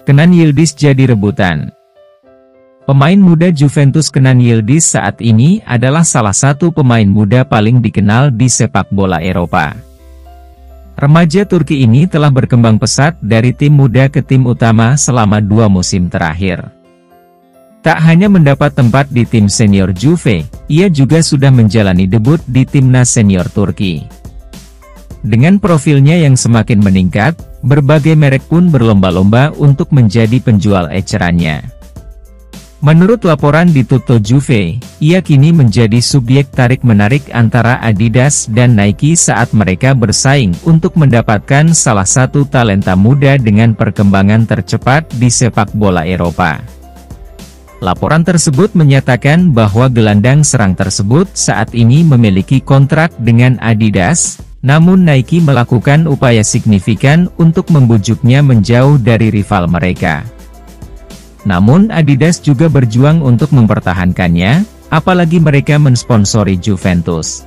Kenan Yildiz jadi rebutan. Pemain muda Juventus Kenan Yildiz saat ini adalah salah satu pemain muda paling dikenal di sepak bola Eropa. Remaja Turki ini telah berkembang pesat dari tim muda ke tim utama selama 2 musim terakhir. Tak hanya mendapat tempat di tim senior Juve, ia juga sudah menjalani debut di timnas senior Turki. Dengan profilnya yang semakin meningkat, berbagai merek pun berlomba-lomba untuk menjadi penjual ecerannya. Menurut laporan di Tutto Juve, ia kini menjadi subjek tarik-menarik antara Adidas dan Nike saat mereka bersaing untuk mendapatkan salah satu talenta muda dengan perkembangan tercepat di sepak bola Eropa. Laporan tersebut menyatakan bahwa gelandang serang tersebut saat ini memiliki kontrak dengan Adidas, namun Nike melakukan upaya signifikan untuk membujuknya menjauh dari rival mereka. Namun Adidas juga berjuang untuk mempertahankannya, apalagi mereka mensponsori Juventus.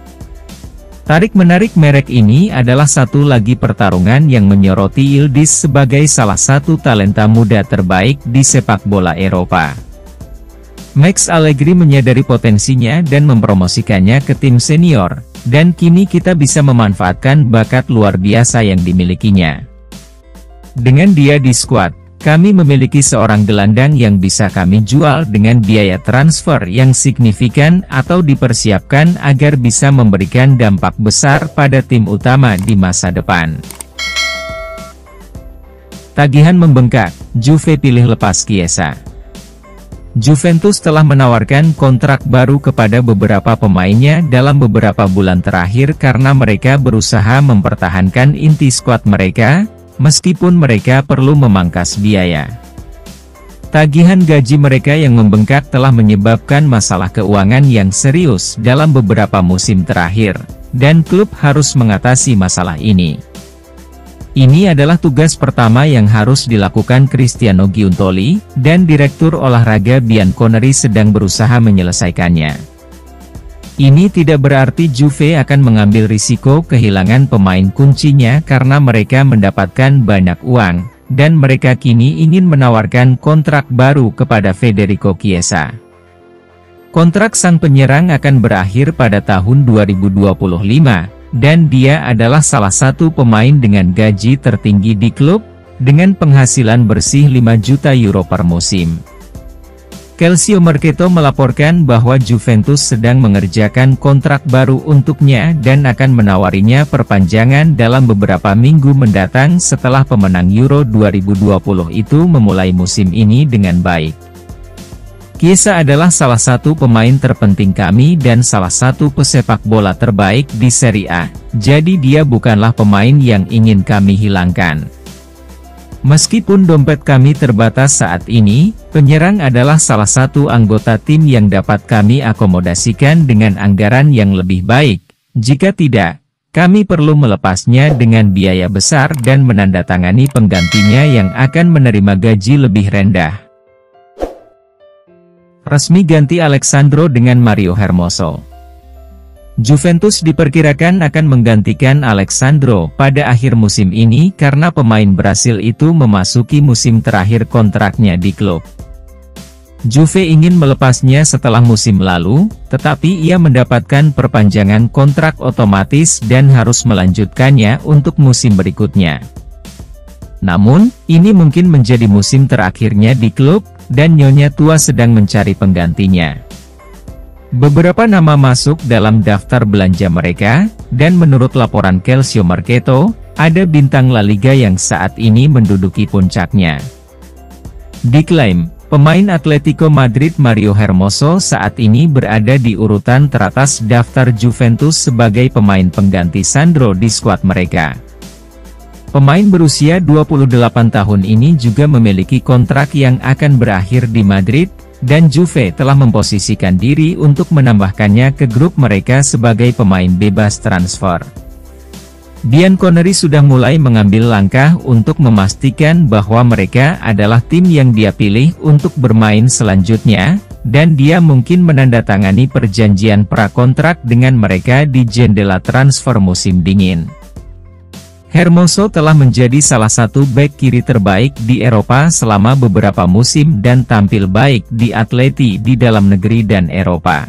Tarik-menarik merek ini adalah satu lagi pertarungan yang menyoroti Yildiz sebagai salah satu talenta muda terbaik di sepak bola Eropa. Max Allegri menyadari potensinya dan mempromosikannya ke tim senior, dan kini kita bisa memanfaatkan bakat luar biasa yang dimilikinya. Dengan dia di skuad, kami memiliki seorang gelandang yang bisa kami jual dengan biaya transfer yang signifikan atau dipersiapkan agar bisa memberikan dampak besar pada tim utama di masa depan. Tagihan membengkak, Juve pilih lepas Chiesa. Juventus telah menawarkan kontrak baru kepada beberapa pemainnya dalam beberapa bulan terakhir karena mereka berusaha mempertahankan inti skuad mereka, meskipun mereka perlu memangkas biaya. Tagihan gaji mereka yang membengkak telah menyebabkan masalah keuangan yang serius dalam beberapa musim terakhir, dan klub harus mengatasi masalah ini. Ini adalah tugas pertama yang harus dilakukan Cristiano Giuntoli, dan Direktur Olahraga Bianconeri sedang berusaha menyelesaikannya. Ini tidak berarti Juve akan mengambil risiko kehilangan pemain kuncinya karena mereka mendapatkan banyak uang, dan mereka kini ingin menawarkan kontrak baru kepada Federico Chiesa. Kontrak sang penyerang akan berakhir pada tahun 2025. Dan dia adalah salah satu pemain dengan gaji tertinggi di klub, dengan penghasilan bersih 5 juta euro per musim. Calciomercato melaporkan bahwa Juventus sedang mengerjakan kontrak baru untuknya dan akan menawarinya perpanjangan dalam beberapa minggu mendatang setelah pemenang Euro 2020 itu memulai musim ini dengan baik. Chiesa adalah salah satu pemain terpenting kami dan salah satu pesepak bola terbaik di Serie A, jadi dia bukanlah pemain yang ingin kami hilangkan. Meskipun dompet kami terbatas saat ini, penyerang adalah salah satu anggota tim yang dapat kami akomodasikan dengan anggaran yang lebih baik. Jika tidak, kami perlu melepasnya dengan biaya besar dan menandatangani penggantinya yang akan menerima gaji lebih rendah. Resmi ganti Alexandro dengan Mario Hermoso. Juventus diperkirakan akan menggantikan Alexandro pada akhir musim ini karena pemain Brasil itu memasuki musim terakhir kontraknya di klub. Juve ingin melepasnya setelah musim lalu, tetapi ia mendapatkan perpanjangan kontrak otomatis dan harus melanjutkannya untuk musim berikutnya. Namun, ini mungkin menjadi musim terakhirnya di klub, dan Nyonya Tua sedang mencari penggantinya. Beberapa nama masuk dalam daftar belanja mereka, dan menurut laporan Calciomercato, ada bintang La Liga yang saat ini menduduki puncaknya. Diklaim, pemain Atletico Madrid Mario Hermoso saat ini berada di urutan teratas daftar Juventus sebagai pemain pengganti Sandro di skuad mereka. Pemain berusia 28 tahun ini juga memiliki kontrak yang akan berakhir di Madrid, dan Juve telah memposisikan diri untuk menambahkannya ke grup mereka sebagai pemain bebas transfer. Bianconeri sudah mulai mengambil langkah untuk memastikan bahwa mereka adalah tim yang dia pilih untuk bermain selanjutnya, dan dia mungkin menandatangani perjanjian prakontrak dengan mereka di jendela transfer musim dingin. Hermoso telah menjadi salah satu bek kiri terbaik di Eropa selama beberapa musim dan tampil baik di Atleti di dalam negeri dan Eropa.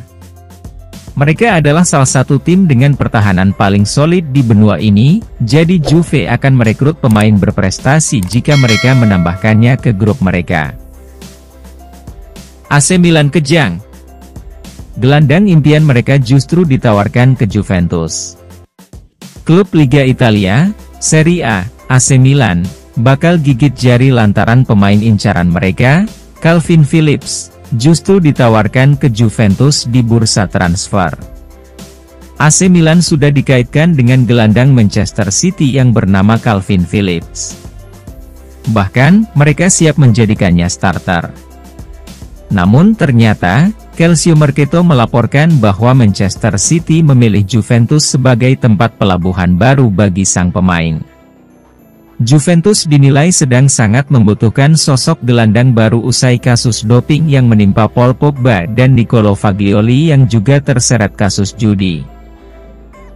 Mereka adalah salah satu tim dengan pertahanan paling solid di benua ini, jadi Juve akan merekrut pemain berprestasi jika mereka menambahkannya ke grup mereka. AC Milan kejang. Gelandang impian mereka justru ditawarkan ke Juventus. Klub Liga Italia, Serie A, AC Milan, bakal gigit jari lantaran pemain incaran mereka, Calvin Phillips, justru ditawarkan ke Juventus di bursa transfer. AC Milan sudah dikaitkan dengan gelandang Manchester City yang bernama Calvin Phillips. Bahkan, mereka siap menjadikannya starter. Namun ternyata, Calcio Mercato melaporkan bahwa Manchester City memilih Juventus sebagai tempat pelabuhan baru bagi sang pemain. Juventus dinilai sedang sangat membutuhkan sosok gelandang baru usai kasus doping yang menimpa Paul Pogba dan Nicolo Fagioli yang juga terseret kasus judi.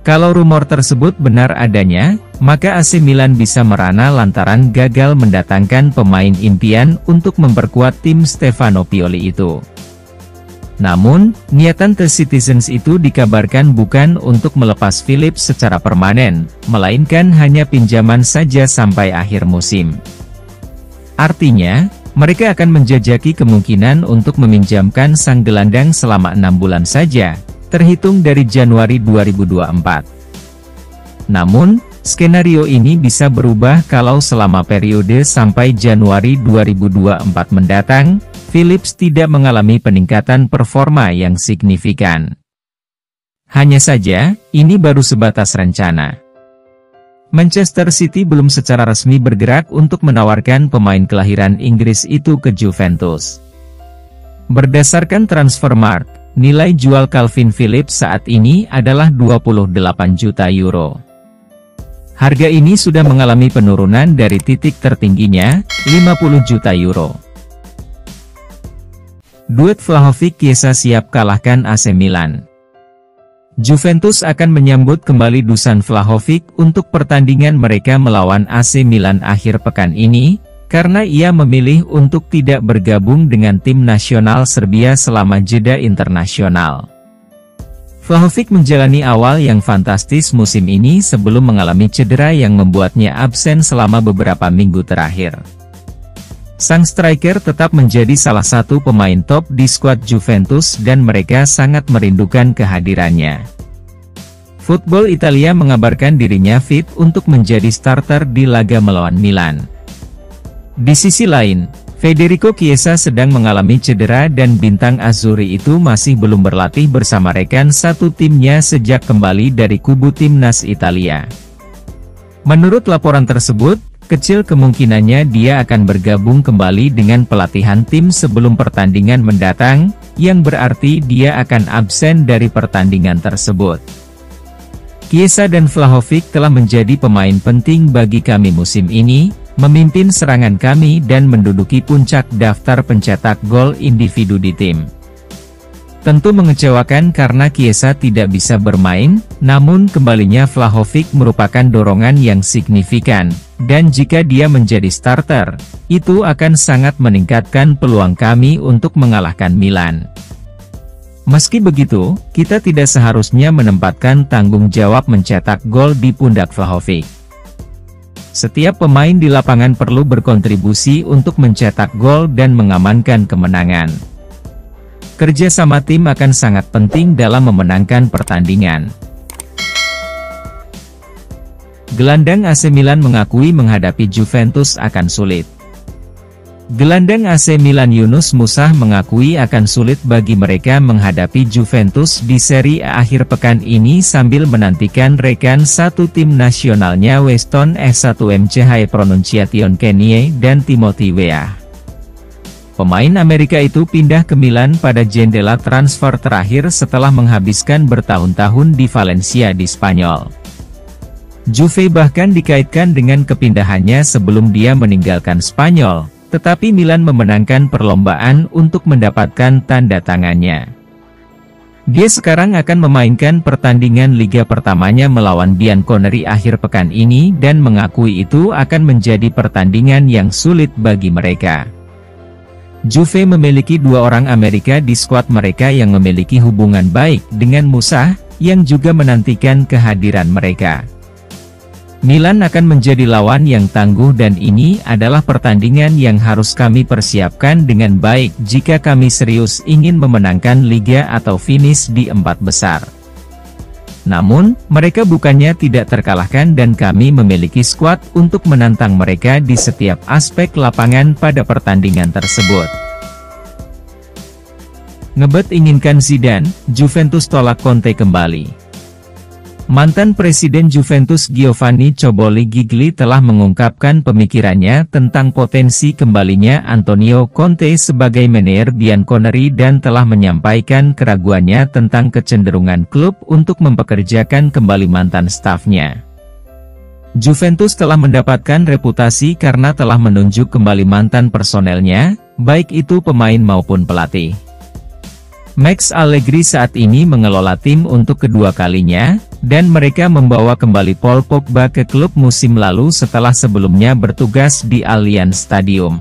Kalau rumor tersebut benar adanya, maka AC Milan bisa merana lantaran gagal mendatangkan pemain impian untuk memperkuat tim Stefano Pioli itu. Namun, niatan The Citizens itu dikabarkan bukan untuk melepas Phillips secara permanen, melainkan hanya pinjaman saja sampai akhir musim. Artinya, mereka akan menjajaki kemungkinan untuk meminjamkan sang gelandang selama 6 bulan saja, terhitung dari Januari 2024. Namun, skenario ini bisa berubah kalau selama periode sampai Januari 2024 mendatang, Phillips tidak mengalami peningkatan performa yang signifikan. Hanya saja, ini baru sebatas rencana. Manchester City belum secara resmi bergerak untuk menawarkan pemain kelahiran Inggris itu ke Juventus. Berdasarkan Transfermarkt, nilai jual Calvin Phillips saat ini adalah 28 juta euro. Harga ini sudah mengalami penurunan dari titik tertingginya, 50 juta euro. Duet Vlahovic-Chiesa siap kalahkan AC Milan. Juventus akan menyambut kembali Dusan Vlahovic untuk pertandingan mereka melawan AC Milan akhir pekan ini, karena ia memilih untuk tidak bergabung dengan tim nasional Serbia selama jeda internasional. Vlahovic menjalani awal yang fantastis musim ini sebelum mengalami cedera yang membuatnya absen selama beberapa minggu terakhir. Sang striker tetap menjadi salah satu pemain top di skuad Juventus dan mereka sangat merindukan kehadirannya. Football Italia mengabarkan dirinya fit untuk menjadi starter di laga melawan Milan. Di sisi lain, Federico Chiesa sedang mengalami cedera dan bintang Azzurri itu masih belum berlatih bersama rekan satu timnya sejak kembali dari kubu timnas Italia. Menurut laporan tersebut, kecil kemungkinannya dia akan bergabung kembali dengan pelatihan tim sebelum pertandingan mendatang, yang berarti dia akan absen dari pertandingan tersebut. Chiesa dan Vlahovic telah menjadi pemain penting bagi kami musim ini, memimpin serangan kami dan menduduki puncak daftar pencetak gol individu di tim. Tentu mengecewakan karena Chiesa tidak bisa bermain, namun kembalinya Vlahovic merupakan dorongan yang signifikan, dan jika dia menjadi starter, itu akan sangat meningkatkan peluang kami untuk mengalahkan Milan. Meski begitu, kita tidak seharusnya menempatkan tanggung jawab mencetak gol di pundak Vlahovic. Setiap pemain di lapangan perlu berkontribusi untuk mencetak gol dan mengamankan kemenangan. Kerja sama tim akan sangat penting dalam memenangkan pertandingan. Gelandang AC Milan mengakui menghadapi Juventus akan sulit. Gelandang AC Milan Yunus Musah mengakui akan sulit bagi mereka menghadapi Juventus di Serie A akhir pekan ini sambil menantikan rekan satu tim nasionalnya Weston S1MC High Pronunciation Kenie dan Timothy Weah. Pemain Amerika itu pindah ke Milan pada jendela transfer terakhir setelah menghabiskan bertahun-tahun di Valencia di Spanyol. Juve bahkan dikaitkan dengan kepindahannya sebelum dia meninggalkan Spanyol, tetapi Milan memenangkan perlombaan untuk mendapatkan tanda tangannya. Dia sekarang akan memainkan pertandingan liga pertamanya melawan Bianconeri akhir pekan ini dan mengakui itu akan menjadi pertandingan yang sulit bagi mereka. Juve memiliki 2 orang Amerika di skuad mereka yang memiliki hubungan baik dengan Musa, yang juga menantikan kehadiran mereka. Milan akan menjadi lawan yang tangguh dan ini adalah pertandingan yang harus kami persiapkan dengan baik jika kami serius ingin memenangkan liga atau finish di 4 besar. Namun, mereka bukannya tidak terkalahkan dan kami memiliki skuad untuk menantang mereka di setiap aspek lapangan pada pertandingan tersebut. Ngebet inginkan Zidane, Juventus tolak Conte kembali. Mantan Presiden Juventus Giovanni Coboli Gigli telah mengungkapkan pemikirannya tentang potensi kembalinya Antonio Conte sebagai manajer Bianconeri dan telah menyampaikan keraguannya tentang kecenderungan klub untuk mempekerjakan kembali mantan stafnya. Juventus telah mendapatkan reputasi karena telah menunjuk kembali mantan personelnya, baik itu pemain maupun pelatih. Max Allegri saat ini mengelola tim untuk kedua kalinya, dan mereka membawa kembali Paul Pogba ke klub musim lalu setelah sebelumnya bertugas di Allianz Stadium.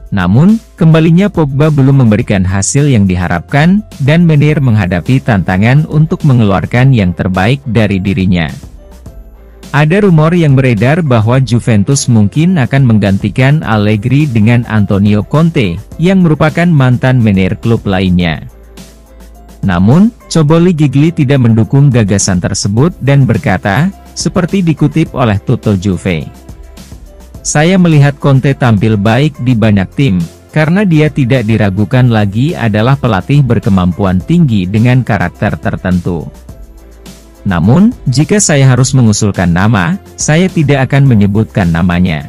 Namun, kembalinya Pogba belum memberikan hasil yang diharapkan, dan Menir menghadapi tantangan untuk mengeluarkan yang terbaik dari dirinya. Ada rumor yang beredar bahwa Juventus mungkin akan menggantikan Allegri dengan Antonio Conte, yang merupakan mantan manajer klub lainnya. Namun, Coboli Gigli tidak mendukung gagasan tersebut dan berkata, seperti dikutip oleh Tutto Juve. Saya melihat Conte tampil baik di banyak tim, karena dia tidak diragukan lagi adalah pelatih berkemampuan tinggi dengan karakter tertentu. Namun, jika saya harus mengusulkan nama, saya tidak akan menyebutkan namanya.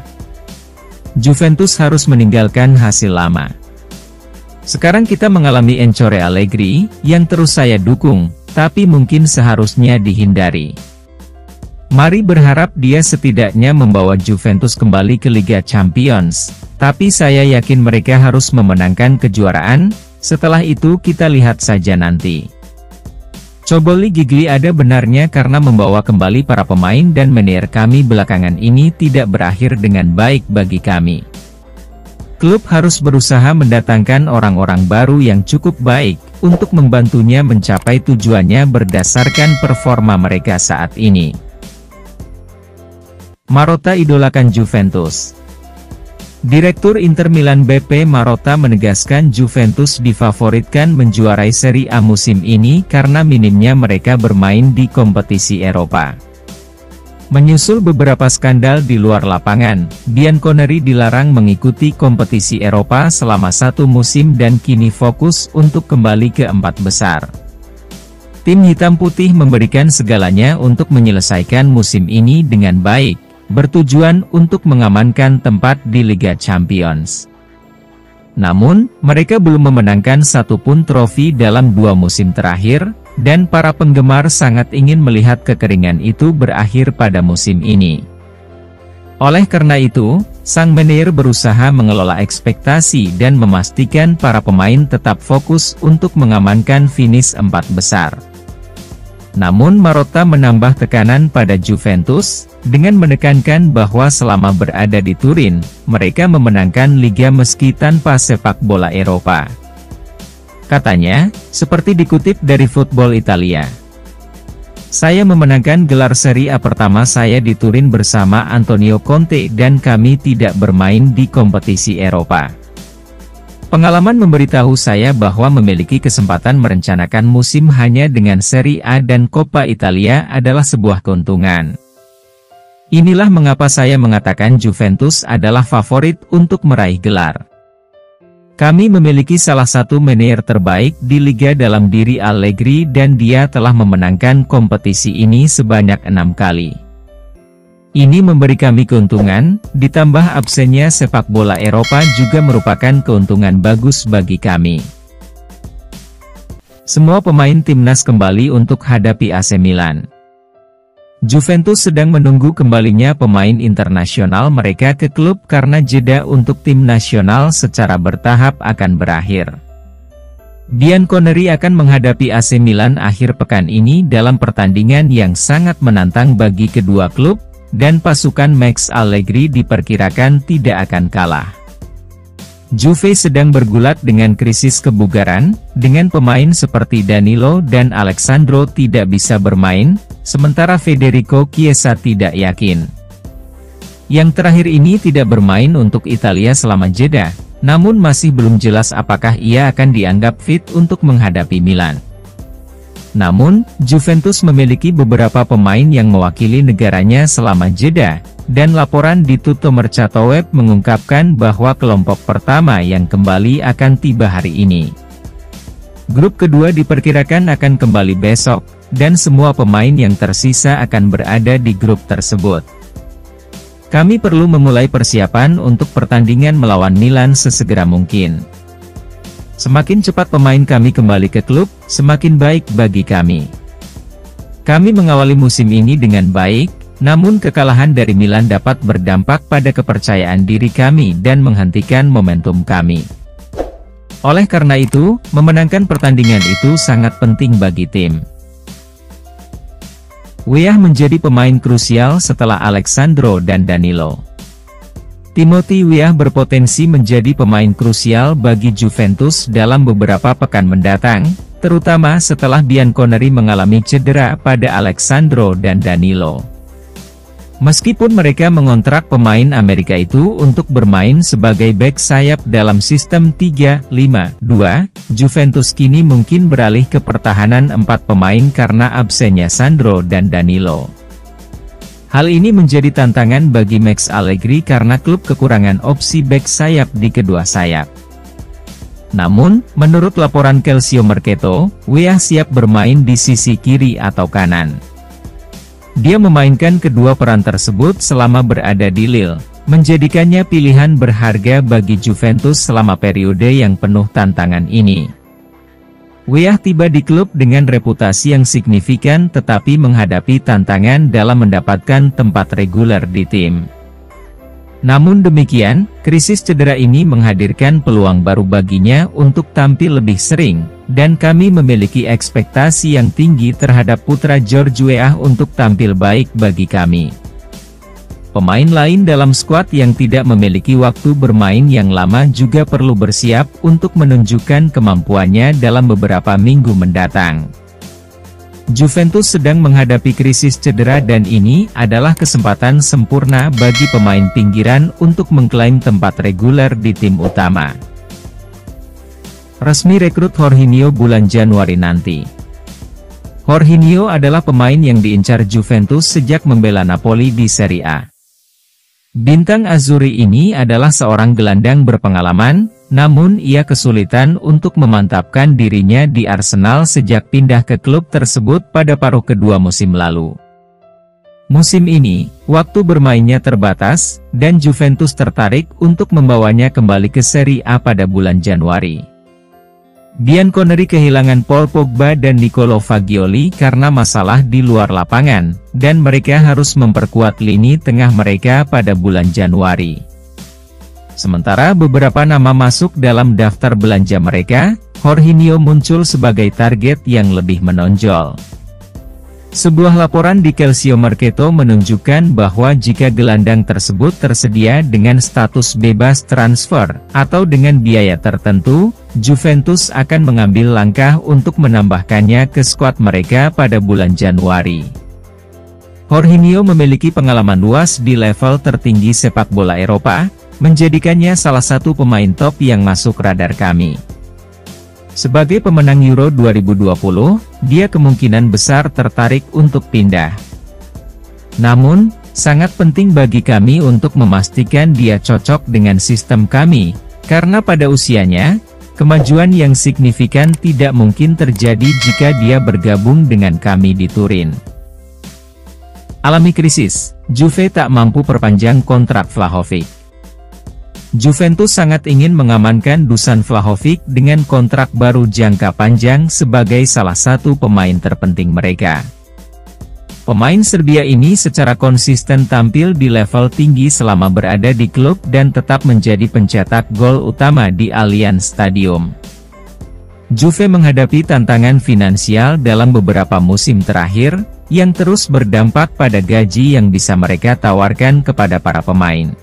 Juventus harus meninggalkan hasil lama. Sekarang kita mengalami Encore Allegri, yang terus saya dukung, tapi mungkin seharusnya dihindari. Mari berharap dia setidaknya membawa Juventus kembali ke Liga Champions, tapi saya yakin mereka harus memenangkan kejuaraan, setelah itu kita lihat saja nanti. Coboli Gigli ada benarnya karena membawa kembali para pemain dan manajer kami belakangan ini tidak berakhir dengan baik bagi kami. Klub harus berusaha mendatangkan orang-orang baru yang cukup baik, untuk membantunya mencapai tujuannya berdasarkan performa mereka saat ini. Marotta idolakan Juventus. Direktur Inter Milan BP Marotta menegaskan Juventus difavoritkan menjuarai Serie A musim ini karena minimnya mereka bermain di kompetisi Eropa. Menyusul beberapa skandal di luar lapangan, Bianconeri dilarang mengikuti kompetisi Eropa selama 1 musim dan kini fokus untuk kembali ke 4 besar. Tim hitam putih memberikan segalanya untuk menyelesaikan musim ini dengan baik, bertujuan untuk mengamankan tempat di Liga Champions. Namun, mereka belum memenangkan satupun trofi dalam 2 musim terakhir, dan para penggemar sangat ingin melihat kekeringan itu berakhir pada musim ini. Oleh karena itu, sang manajer berusaha mengelola ekspektasi dan memastikan para pemain tetap fokus untuk mengamankan finish 4 besar. Namun Marotta menambah tekanan pada Juventus, dengan menekankan bahwa selama berada di Turin, mereka memenangkan liga meski tanpa sepak bola Eropa. Katanya, seperti dikutip dari Football Italia. Saya memenangkan gelar Serie A pertama saya di Turin bersama Antonio Conte dan kami tidak bermain di kompetisi Eropa. Pengalaman memberitahu saya bahwa memiliki kesempatan merencanakan musim hanya dengan Serie A dan Coppa Italia adalah sebuah keuntungan. Inilah mengapa saya mengatakan Juventus adalah favorit untuk meraih gelar. Kami memiliki salah satu manajer terbaik di Liga dalam diri Allegri dan dia telah memenangkan kompetisi ini sebanyak 6 kali. Ini memberi kami keuntungan, ditambah absennya sepak bola Eropa juga merupakan keuntungan bagus bagi kami. Semua pemain timnas kembali untuk hadapi AC Milan. Juventus sedang menunggu kembalinya pemain internasional mereka ke klub karena jeda untuk tim nasional secara bertahap akan berakhir. Bianconeri akan menghadapi AC Milan akhir pekan ini dalam pertandingan yang sangat menantang bagi kedua klub, dan pasukan Max Allegri diperkirakan tidak akan kalah. Juve sedang bergulat dengan krisis kebugaran, dengan pemain seperti Danilo dan Alexandro tidak bisa bermain, sementara Federico Chiesa tidak yakin. Yang terakhir ini tidak bermain untuk Italia selama jeda, namun masih belum jelas apakah ia akan dianggap fit untuk menghadapi Milan. Namun, Juventus memiliki beberapa pemain yang mewakili negaranya selama jeda, dan laporan di Tutto Mercato Web mengungkapkan bahwa kelompok pertama yang kembali akan tiba hari ini. Grup kedua diperkirakan akan kembali besok, dan semua pemain yang tersisa akan berada di grup tersebut. Kami perlu memulai persiapan untuk pertandingan melawan Milan sesegera mungkin. Semakin cepat pemain kami kembali ke klub, semakin baik bagi kami. Kami mengawali musim ini dengan baik, namun kekalahan dari Milan dapat berdampak pada kepercayaan diri kami dan menghentikan momentum kami. Oleh karena itu, memenangkan pertandingan itu sangat penting bagi tim. Weah menjadi pemain krusial setelah Alexandro dan Danilo. Timothy Weah berpotensi menjadi pemain krusial bagi Juventus dalam beberapa pekan mendatang, terutama setelah Bianconeri mengalami cedera pada Alexandro dan Danilo. Meskipun mereka mengontrak pemain Amerika itu untuk bermain sebagai bek sayap dalam sistem 3-5-2, Juventus kini mungkin beralih ke pertahanan 4 pemain karena absennya Sandro dan Danilo. Hal ini menjadi tantangan bagi Max Allegri karena klub kekurangan opsi bek sayap di kedua sayap. Namun, menurut laporan Calcio Mercato, Weah siap bermain di sisi kiri atau kanan. Dia memainkan kedua peran tersebut selama berada di Lille, menjadikannya pilihan berharga bagi Juventus selama periode yang penuh tantangan ini. Weah tiba di klub dengan reputasi yang signifikan tetapi menghadapi tantangan dalam mendapatkan tempat reguler di tim. Namun demikian, krisis cedera ini menghadirkan peluang baru baginya untuk tampil lebih sering, dan kami memiliki ekspektasi yang tinggi terhadap putra George Weah untuk tampil baik bagi kami. Pemain lain dalam skuad yang tidak memiliki waktu bermain yang lama juga perlu bersiap untuk menunjukkan kemampuannya dalam beberapa minggu mendatang. Juventus sedang menghadapi krisis cedera dan ini adalah kesempatan sempurna bagi pemain pinggiran untuk mengklaim tempat reguler di tim utama. Resmi rekrut Jorginho bulan Januari nanti. Jorginho adalah pemain yang diincar Juventus sejak membela Napoli di Serie A. Bintang Azzurri ini adalah seorang gelandang berpengalaman, namun ia kesulitan untuk memantapkan dirinya di Arsenal sejak pindah ke klub tersebut pada paruh kedua musim lalu. Musim ini, waktu bermainnya terbatas, dan Juventus tertarik untuk membawanya kembali ke Serie A pada bulan Januari. Bianconeri kehilangan Paul Pogba dan Nicolo Fagioli karena masalah di luar lapangan, dan mereka harus memperkuat lini tengah mereka pada bulan Januari. Sementara beberapa nama masuk dalam daftar belanja mereka, Jorginho muncul sebagai target yang lebih menonjol. Sebuah laporan di Calcio Mercato menunjukkan bahwa jika gelandang tersebut tersedia dengan status bebas transfer, atau dengan biaya tertentu, Juventus akan mengambil langkah untuk menambahkannya ke skuad mereka pada bulan Januari. Jorginho memiliki pengalaman luas di level tertinggi sepak bola Eropa, menjadikannya salah satu pemain top yang masuk radar kami. Sebagai pemenang Euro 2020, dia kemungkinan besar tertarik untuk pindah. Namun, sangat penting bagi kami untuk memastikan dia cocok dengan sistem kami, karena pada usianya, kemajuan yang signifikan tidak mungkin terjadi jika dia bergabung dengan kami di Turin. Alami krisis, Juve tak mampu perpanjang kontrak Vlahovic. Juventus sangat ingin mengamankan Dusan Vlahovic dengan kontrak baru jangka panjang sebagai salah satu pemain terpenting mereka. Pemain Serbia ini secara konsisten tampil di level tinggi selama berada di klub dan tetap menjadi pencetak gol utama di Allianz Stadium. Juve menghadapi tantangan finansial dalam beberapa musim terakhir, yang terus berdampak pada gaji yang bisa mereka tawarkan kepada para pemain.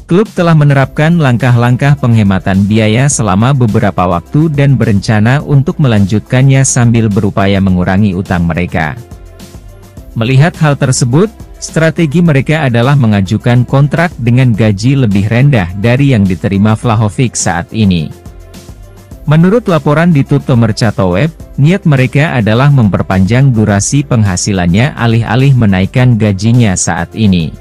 Klub telah menerapkan langkah-langkah penghematan biaya selama beberapa waktu dan berencana untuk melanjutkannya sambil berupaya mengurangi utang mereka. Melihat hal tersebut, strategi mereka adalah mengajukan kontrak dengan gaji lebih rendah dari yang diterima Vlahovic saat ini. Menurut laporan di Tutto Mercato Web, niat mereka adalah memperpanjang durasi penghasilannya alih-alih menaikkan gajinya saat ini.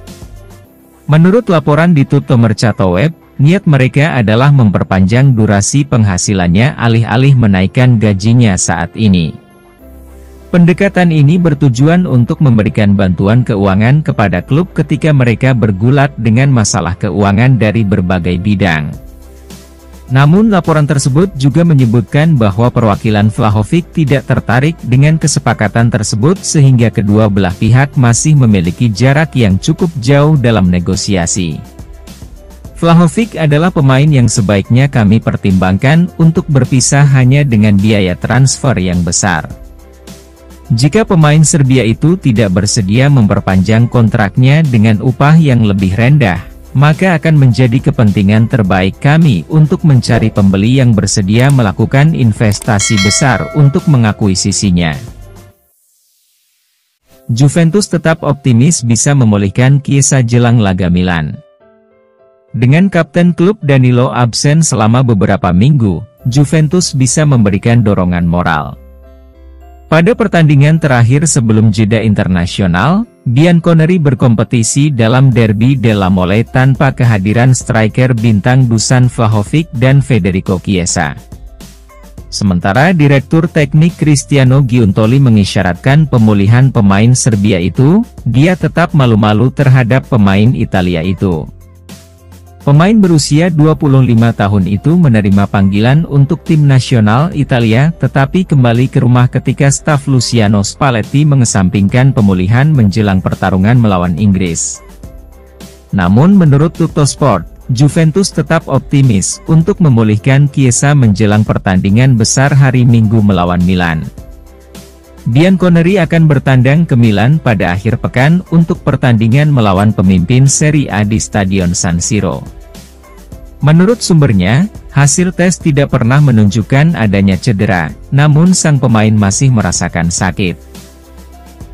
Menurut laporan di Tutto Mercato Web, niat mereka adalah memperpanjang durasi penghasilannya alih-alih menaikkan gajinya saat ini. Pendekatan ini bertujuan untuk memberikan bantuan keuangan kepada klub ketika mereka bergulat dengan masalah keuangan dari berbagai bidang. Namun laporan tersebut juga menyebutkan bahwa perwakilan Vlahovic tidak tertarik dengan kesepakatan tersebut sehingga kedua belah pihak masih memiliki jarak yang cukup jauh dalam negosiasi. Vlahovic adalah pemain yang sebaiknya kami pertimbangkan untuk berpisah hanya dengan biaya transfer yang besar. Jika pemain Serbia itu tidak bersedia memperpanjang kontraknya dengan upah yang lebih rendah, maka akan menjadi kepentingan terbaik kami untuk mencari pembeli yang bersedia melakukan investasi besar untuk mengakuisisinya. Juventus tetap optimis bisa memulihkan Chiesa jelang laga Milan. Dengan kapten klub Danilo absen selama beberapa minggu, Juventus bisa memberikan dorongan moral. Pada pertandingan terakhir sebelum jeda internasional, Bianconeri berkompetisi dalam Derby della Mole tanpa kehadiran striker bintang Dusan Vlahovic dan Federico Chiesa. Sementara Direktur Teknik Cristiano Giuntoli mengisyaratkan pemulihan pemain Serbia itu, dia tetap malu-malu terhadap pemain Italia itu. Pemain berusia 25 tahun itu menerima panggilan untuk tim nasional Italia, tetapi kembali ke rumah ketika staf Luciano Spalletti mengesampingkan pemulihan menjelang pertarungan melawan Inggris. Namun menurut Tuttosport, Juventus tetap optimis untuk memulihkan Chiesa menjelang pertandingan besar hari Minggu melawan Milan. Bianconeri akan bertandang ke Milan pada akhir pekan untuk pertandingan melawan pemimpin Serie A di Stadion San Siro. Menurut sumbernya, hasil tes tidak pernah menunjukkan adanya cedera, namun sang pemain masih merasakan sakit.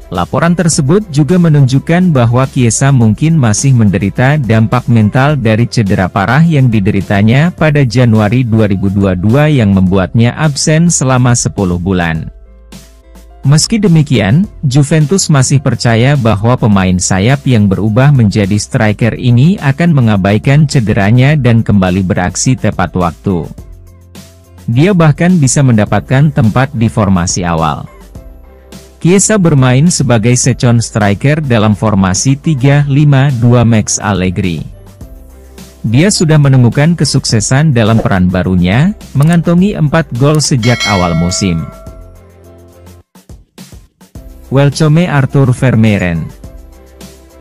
Laporan tersebut juga menunjukkan bahwa Chiesa mungkin masih menderita dampak mental dari cedera parah yang dideritanya pada Januari 2022 yang membuatnya absen selama 10 bulan. Meski demikian, Juventus masih percaya bahwa pemain sayap yang berubah menjadi striker ini akan mengabaikan cederanya dan kembali beraksi tepat waktu. Dia bahkan bisa mendapatkan tempat di formasi awal. Chiesa bermain sebagai second striker dalam formasi 3-5-2 Max Allegri. Dia sudah menemukan kesuksesan dalam peran barunya, mengantongi 4 gol sejak awal musim. Welcome Arthur Vermeeren.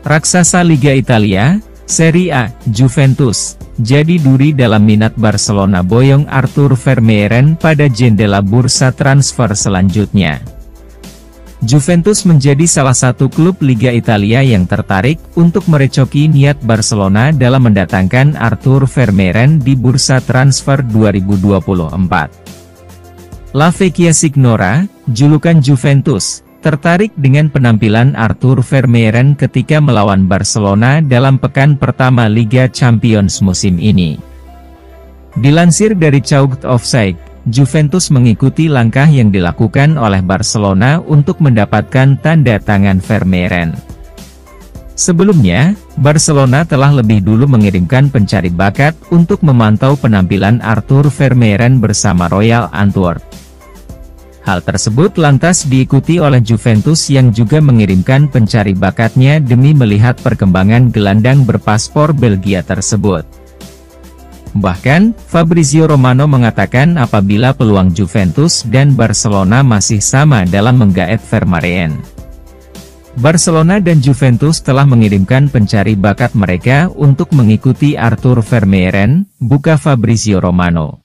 Raksasa Liga Italia, Serie A, Juventus, jadi duri dalam minat Barcelona boyong Arthur Vermeeren pada jendela bursa transfer selanjutnya. Juventus menjadi salah satu klub Liga Italia yang tertarik untuk merecoki niat Barcelona dalam mendatangkan Arthur Vermeeren di bursa transfer 2024. La Vecchia Signora, julukan Juventus, tertarik dengan penampilan Arthur Vermeeren ketika melawan Barcelona dalam pekan pertama Liga Champions musim ini. Dilansir dari Caught Offside, Juventus mengikuti langkah yang dilakukan oleh Barcelona untuk mendapatkan tanda tangan Vermeeren. Sebelumnya, Barcelona telah lebih dulu mengirimkan pencari bakat untuk memantau penampilan Arthur Vermeeren bersama Royal Antwerp. Hal tersebut lantas diikuti oleh Juventus yang juga mengirimkan pencari bakatnya demi melihat perkembangan gelandang berpaspor Belgia tersebut. Bahkan, Fabrizio Romano mengatakan apabila peluang Juventus dan Barcelona masih sama dalam menggaet Vermeeren. Barcelona dan Juventus telah mengirimkan pencari bakat mereka untuk mengikuti Arthur Vermeeren, buka Fabrizio Romano.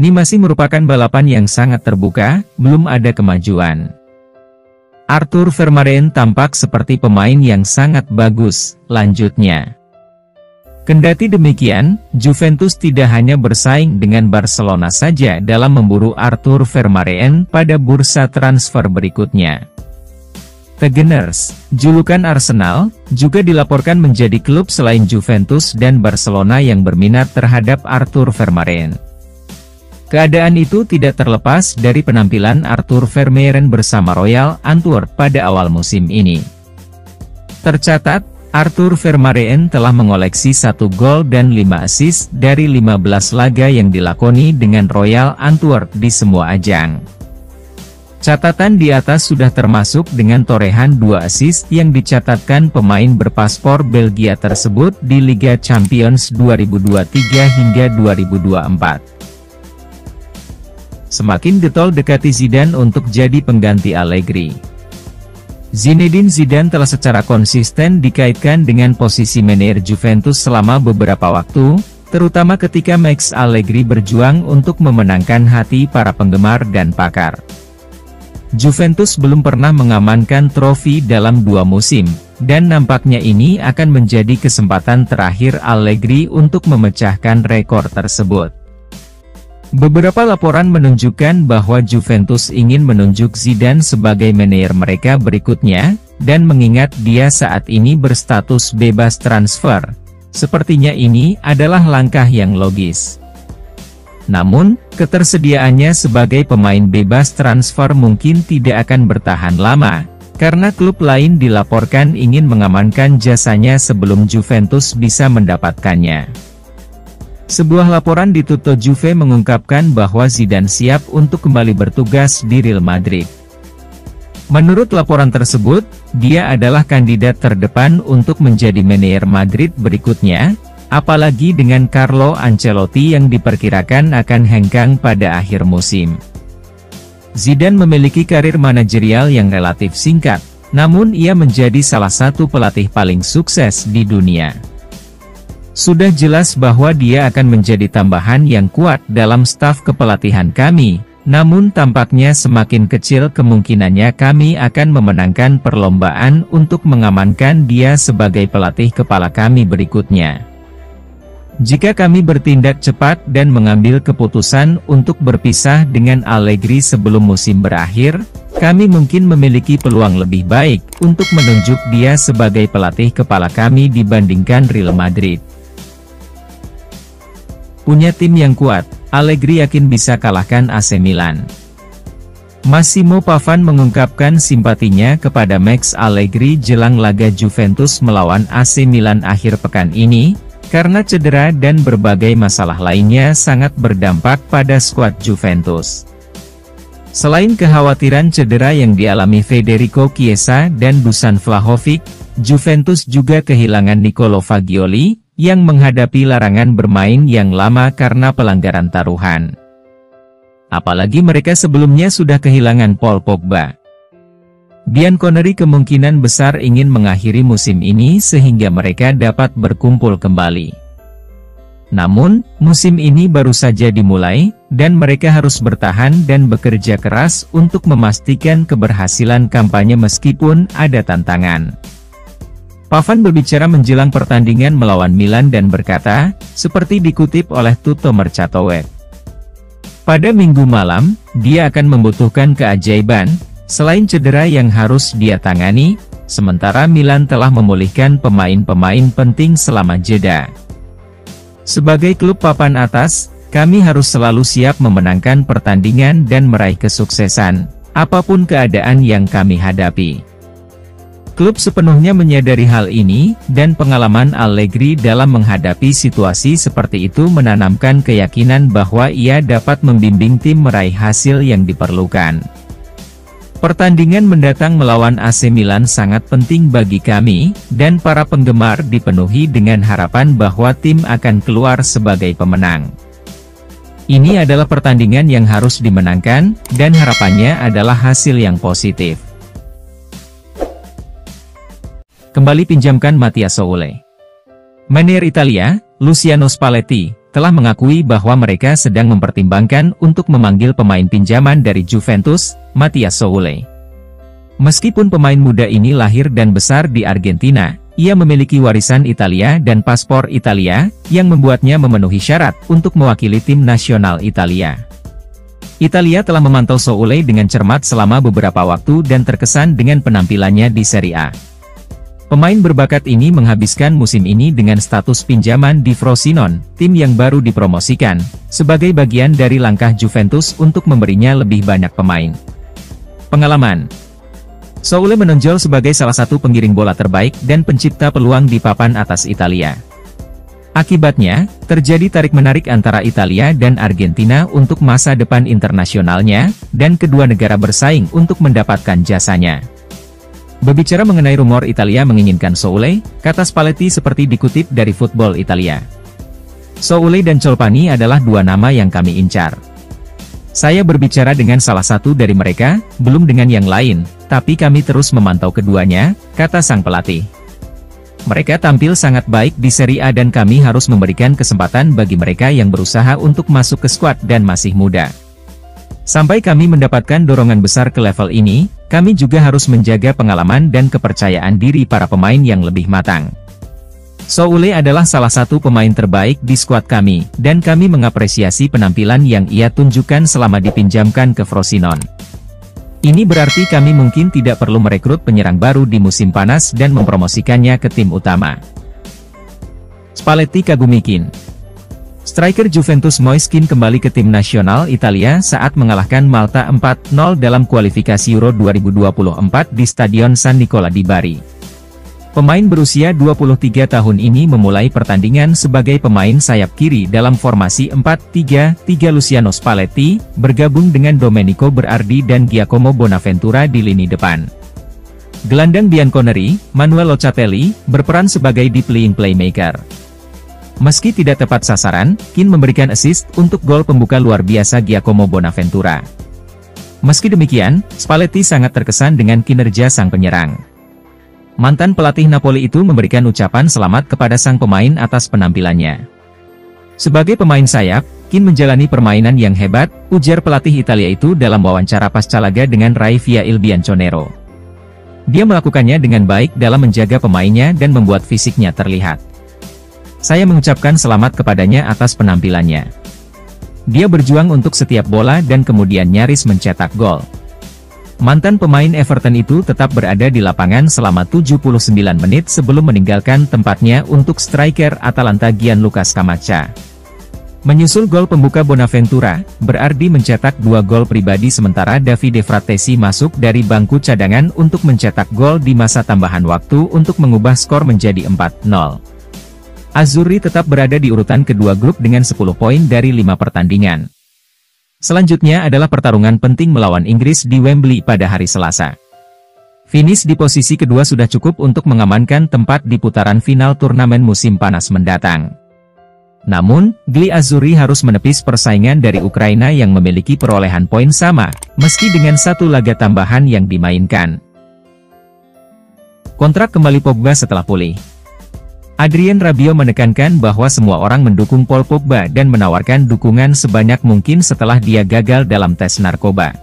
Ini masih merupakan balapan yang sangat terbuka, belum ada kemajuan. Arthur Vermaeren tampak seperti pemain yang sangat bagus, lanjutnya. Kendati demikian, Juventus tidak hanya bersaing dengan Barcelona saja dalam memburu Arthur Vermaeren pada bursa transfer berikutnya. The Gunners, julukan Arsenal, juga dilaporkan menjadi klub selain Juventus dan Barcelona yang berminat terhadap Arthur Vermaeren. Keadaan itu tidak terlepas dari penampilan Arthur Vermaeren bersama Royal Antwerp pada awal musim ini. Tercatat, Arthur Vermaeren telah mengoleksi 1 gol dan 5 assist dari 15 laga yang dilakoni dengan Royal Antwerp di semua ajang. Catatan di atas sudah termasuk dengan torehan 2 assist yang dicatatkan pemain berpaspor Belgia tersebut di Liga Champions 2023 hingga 2024. Semakin getol dekati Zidane untuk jadi pengganti Allegri. Zinedine Zidane telah secara konsisten dikaitkan dengan posisi manajer Juventus selama beberapa waktu, terutama ketika Max Allegri berjuang untuk memenangkan hati para penggemar dan pakar. Juventus belum pernah mengamankan trofi dalam 2 musim, dan nampaknya ini akan menjadi kesempatan terakhir Allegri untuk memecahkan rekor tersebut. Beberapa laporan menunjukkan bahwa Juventus ingin menunjuk Zidane sebagai manajer mereka berikutnya, dan mengingat dia saat ini berstatus bebas transfer, sepertinya ini adalah langkah yang logis. Namun, ketersediaannya sebagai pemain bebas transfer mungkin tidak akan bertahan lama, karena klub lain dilaporkan ingin mengamankan jasanya sebelum Juventus bisa mendapatkannya. Sebuah laporan di Tutto Juve mengungkapkan bahwa Zidane siap untuk kembali bertugas di Real Madrid. Menurut laporan tersebut, dia adalah kandidat terdepan untuk menjadi manajer Madrid berikutnya, apalagi dengan Carlo Ancelotti yang diperkirakan akan hengkang pada akhir musim. Zidane memiliki karir manajerial yang relatif singkat, namun ia menjadi salah satu pelatih paling sukses di dunia. Sudah jelas bahwa dia akan menjadi tambahan yang kuat dalam staf kepelatihan kami, namun tampaknya semakin kecil kemungkinannya kami akan memenangkan perlombaan untuk mengamankan dia sebagai pelatih kepala kami berikutnya. Jika kami bertindak cepat dan mengambil keputusan untuk berpisah dengan Allegri sebelum musim berakhir, kami mungkin memiliki peluang lebih baik untuk menunjuk dia sebagai pelatih kepala kami dibandingkan Real Madrid. Punya tim yang kuat, Allegri yakin bisa kalahkan AC Milan. Massimo Pavan mengungkapkan simpatinya kepada Max Allegri jelang laga Juventus melawan AC Milan akhir pekan ini, karena cedera dan berbagai masalah lainnya sangat berdampak pada skuad Juventus. Selain kekhawatiran cedera yang dialami Federico Chiesa dan Dusan Vlahovic, Juventus juga kehilangan Nicolo Fagioli, yang menghadapi larangan bermain yang lama karena pelanggaran taruhan. Apalagi mereka sebelumnya sudah kehilangan Paul Pogba. Bianconeri kemungkinan besar ingin mengakhiri musim ini sehingga mereka dapat berkumpul kembali. Namun, musim ini baru saja dimulai, dan mereka harus bertahan dan bekerja keras untuk memastikan keberhasilan kampanye meskipun ada tantangan. Pavan berbicara menjelang pertandingan melawan Milan dan berkata, seperti dikutip oleh Tutto Mercatoweb. Pada Minggu malam, dia akan membutuhkan keajaiban, selain cedera yang harus dia tangani, sementara Milan telah memulihkan pemain-pemain penting selama jeda. Sebagai klub papan atas, kami harus selalu siap memenangkan pertandingan dan meraih kesuksesan, apapun keadaan yang kami hadapi. Klub sepenuhnya menyadari hal ini, dan pengalaman Allegri dalam menghadapi situasi seperti itu menanamkan keyakinan bahwa ia dapat membimbing tim meraih hasil yang diperlukan. Pertandingan mendatang melawan AC Milan sangat penting bagi kami, dan para penggemar dipenuhi dengan harapan bahwa tim akan keluar sebagai pemenang. Ini adalah pertandingan yang harus dimenangkan, dan harapannya adalah hasil yang positif. Kembali pinjamkan Mattia Soule. Manajer Italia, Luciano Spalletti, telah mengakui bahwa mereka sedang mempertimbangkan untuk memanggil pemain pinjaman dari Juventus, Matthias Soulé. Meskipun pemain muda ini lahir dan besar di Argentina, ia memiliki warisan Italia dan paspor Italia, yang membuatnya memenuhi syarat untuk mewakili tim nasional Italia. Italia telah memantau Soulé dengan cermat selama beberapa waktu dan terkesan dengan penampilannya di Serie A. Pemain berbakat ini menghabiskan musim ini dengan status pinjaman di Frosinone, tim yang baru dipromosikan, sebagai bagian dari langkah Juventus untuk memberinya lebih banyak pemain. Pengalaman. Soulé menonjol sebagai salah satu pengiring bola terbaik dan pencipta peluang di papan atas Italia. Akibatnya, terjadi tarik-menarik antara Italia dan Argentina untuk masa depan internasionalnya, dan kedua negara bersaing untuk mendapatkan jasanya. Berbicara mengenai rumor Italia menginginkan Soulé, kata Spalletti seperti dikutip dari Football Italia. Soulé dan Colpani adalah dua nama yang kami incar. Saya berbicara dengan salah satu dari mereka, belum dengan yang lain, tapi kami terus memantau keduanya, kata sang pelatih. Mereka tampil sangat baik di Serie A dan kami harus memberikan kesempatan bagi mereka yang berusaha untuk masuk ke skuad dan masih muda. Sampai kami mendapatkan dorongan besar ke level ini, kami juga harus menjaga pengalaman dan kepercayaan diri para pemain yang lebih matang. Soulé adalah salah satu pemain terbaik di skuad kami, dan kami mengapresiasi penampilan yang ia tunjukkan selama dipinjamkan ke Frosinone. Ini berarti kami mungkin tidak perlu merekrut penyerang baru di musim panas dan mempromosikannya ke tim utama. Spalletti kagumikin. Striker Juventus Moiskin kembali ke tim nasional Italia saat mengalahkan Malta 4-0 dalam kualifikasi Euro 2024 di Stadion San Nicola di Bari. Pemain berusia 23 tahun ini memulai pertandingan sebagai pemain sayap kiri dalam formasi 4-3-3 Luciano Spalletti, bergabung dengan Domenico Berardi dan Giacomo Bonaventura di lini depan. Gelandang bianconeri, Manuel Locatelli, berperan sebagai deep lying playmaker. Meski tidak tepat sasaran, Kean memberikan assist untuk gol pembuka luar biasa Giacomo Bonaventura. Meski demikian, Spalletti sangat terkesan dengan kinerja sang penyerang. Mantan pelatih Napoli itu memberikan ucapan selamat kepada sang pemain atas penampilannya. Sebagai pemain sayap, Kean menjalani permainan yang hebat, ujar pelatih Italia itu dalam wawancara pasca laga dengan Rai via Il Bianconero. Dia melakukannya dengan baik dalam menjaga pemainnya dan membuat fisiknya terlihat. Saya mengucapkan selamat kepadanya atas penampilannya. Dia berjuang untuk setiap bola dan kemudian nyaris mencetak gol. Mantan pemain Everton itu tetap berada di lapangan selama 79 menit sebelum meninggalkan tempatnya untuk striker Atalanta Gianluca Scamacca. Menyusul gol pembuka Bonaventura, Berardi mencetak 2 gol pribadi sementara Davide Fratesi masuk dari bangku cadangan untuk mencetak gol di masa tambahan waktu untuk mengubah skor menjadi 4-0. Azzurri tetap berada di urutan kedua grup dengan 10 poin dari 5 pertandingan. Selanjutnya adalah pertarungan penting melawan Inggris di Wembley pada hari Selasa. Finish di posisi kedua sudah cukup untuk mengamankan tempat di putaran final turnamen musim panas mendatang. Namun, Gli Azzurri harus menepis persaingan dari Ukraina yang memiliki perolehan poin sama, meski dengan 1 laga tambahan yang dimainkan. Kontrak kembali Pogba setelah pulih. Adrien Rabiot menekankan bahwa semua orang mendukung Paul Pogba dan menawarkan dukungan sebanyak mungkin setelah dia gagal dalam tes narkoba.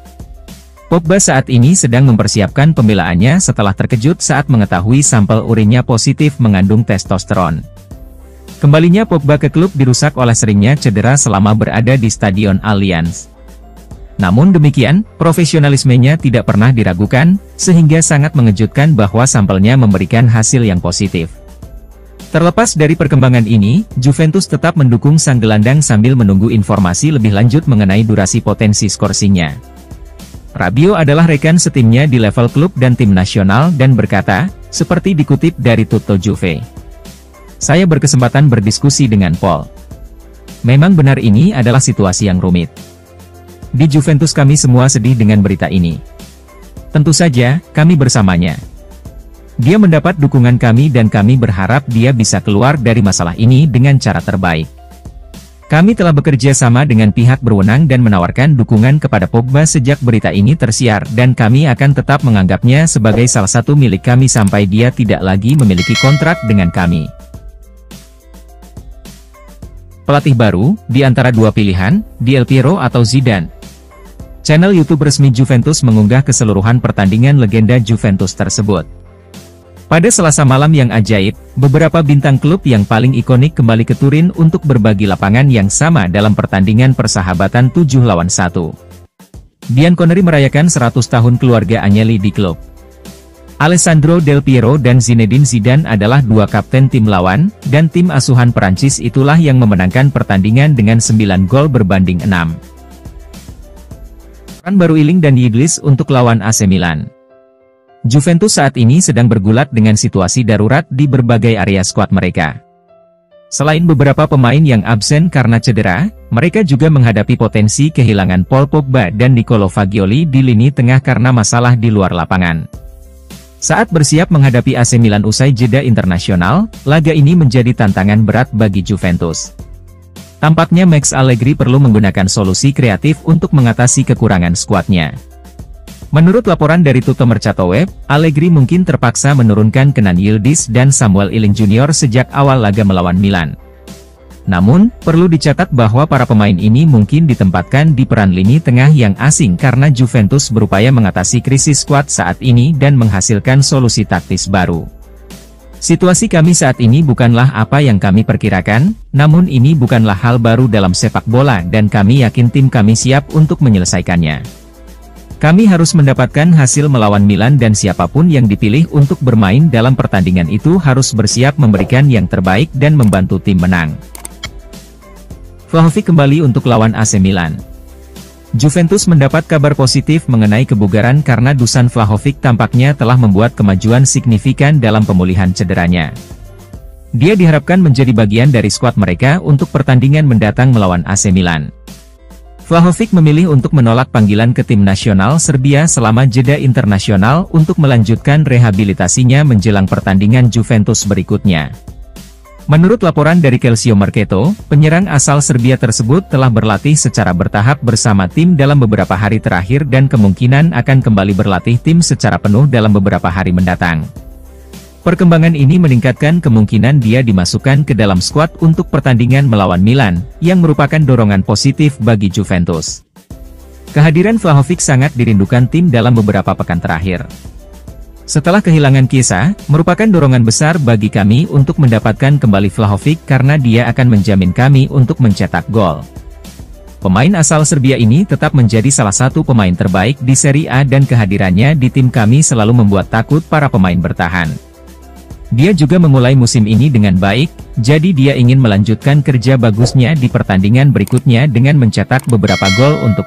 Pogba saat ini sedang mempersiapkan pembelaannya setelah terkejut saat mengetahui sampel urinnya positif mengandung testosteron. Kembalinya Pogba ke klub dirusak oleh seringnya cedera selama berada di Stadion Allianz. Namun demikian, profesionalismenya tidak pernah diragukan, sehingga sangat mengejutkan bahwa sampelnya memberikan hasil yang positif. Terlepas dari perkembangan ini, Juventus tetap mendukung sang gelandang sambil menunggu informasi lebih lanjut mengenai durasi potensi skorsinya. Rabiot adalah rekan setimnya di level klub dan tim nasional dan berkata, seperti dikutip dari Tutto Juve. Saya berkesempatan berdiskusi dengan Paul. Memang benar ini adalah situasi yang rumit. Di Juventus kami semua sedih dengan berita ini. Tentu saja, kami bersamanya. Dia mendapat dukungan kami dan kami berharap dia bisa keluar dari masalah ini dengan cara terbaik. Kami telah bekerja sama dengan pihak berwenang dan menawarkan dukungan kepada Pogba sejak berita ini tersiar dan kami akan tetap menganggapnya sebagai salah satu milik kami sampai dia tidak lagi memiliki kontrak dengan kami. Pelatih baru, di antara dua pilihan, Del Piero atau Zidane. Channel YouTube resmi Juventus mengunggah keseluruhan pertandingan legenda Juventus tersebut. Pada Selasa malam yang ajaib, beberapa bintang klub yang paling ikonik kembali ke Turin untuk berbagi lapangan yang sama dalam pertandingan persahabatan 7-1. Bianconeri merayakan 100 tahun keluarga Agnelli di klub. Alessandro Del Piero dan Zinedine Zidane adalah dua kapten tim lawan, dan tim asuhan Perancis itulah yang memenangkan pertandingan dengan 9 gol berbanding 6. Peran baru Iling dan Yildiz untuk lawan AC Milan. Juventus saat ini sedang bergulat dengan situasi darurat di berbagai area skuad mereka. Selain beberapa pemain yang absen karena cedera, mereka juga menghadapi potensi kehilangan Paul Pogba dan Nicolo Fagioli di lini tengah karena masalah di luar lapangan. Saat bersiap menghadapi AC Milan usai jeda internasional, laga ini menjadi tantangan berat bagi Juventus. Tampaknya Max Allegri perlu menggunakan solusi kreatif untuk mengatasi kekurangan skuadnya. Menurut laporan dari Tutto Mercato Web, Allegri mungkin terpaksa menurunkan Kenan Yildiz dan Samuel Iling Junior sejak awal laga melawan Milan. Namun, perlu dicatat bahwa para pemain ini mungkin ditempatkan di peran lini tengah yang asing karena Juventus berupaya mengatasi krisis skuad saat ini dan menghasilkan solusi taktis baru. Situasi kami saat ini bukanlah apa yang kami perkirakan, namun ini bukanlah hal baru dalam sepak bola dan kami yakin tim kami siap untuk menyelesaikannya. Kami harus mendapatkan hasil melawan Milan dan siapapun yang dipilih untuk bermain dalam pertandingan itu harus bersiap memberikan yang terbaik dan membantu tim menang. Vlahovic kembali untuk lawan AC Milan. Juventus mendapat kabar positif mengenai kebugaran karena Dusan Vlahovic tampaknya telah membuat kemajuan signifikan dalam pemulihan cederanya. Dia diharapkan menjadi bagian dari skuad mereka untuk pertandingan mendatang melawan AC Milan. Vlahovic memilih untuk menolak panggilan ke tim nasional Serbia selama jeda internasional untuk melanjutkan rehabilitasinya menjelang pertandingan Juventus berikutnya. Menurut laporan dari Calcio Mercato, penyerang asal Serbia tersebut telah berlatih secara bertahap bersama tim dalam beberapa hari terakhir dan kemungkinan akan kembali berlatih tim secara penuh dalam beberapa hari mendatang. Perkembangan ini meningkatkan kemungkinan dia dimasukkan ke dalam skuad untuk pertandingan melawan Milan, yang merupakan dorongan positif bagi Juventus. Kehadiran Vlahovic sangat dirindukan tim dalam beberapa pekan terakhir. Setelah kehilangan Chiesa, merupakan dorongan besar bagi kami untuk mendapatkan kembali Vlahovic karena dia akan menjamin kami untuk mencetak gol. Pemain asal Serbia ini tetap menjadi salah satu pemain terbaik di Serie A dan kehadirannya di tim kami selalu membuat takut para pemain bertahan. Dia juga memulai musim ini dengan baik, jadi dia ingin melanjutkan kerja bagusnya di pertandingan berikutnya dengan mencetak beberapa gol untuk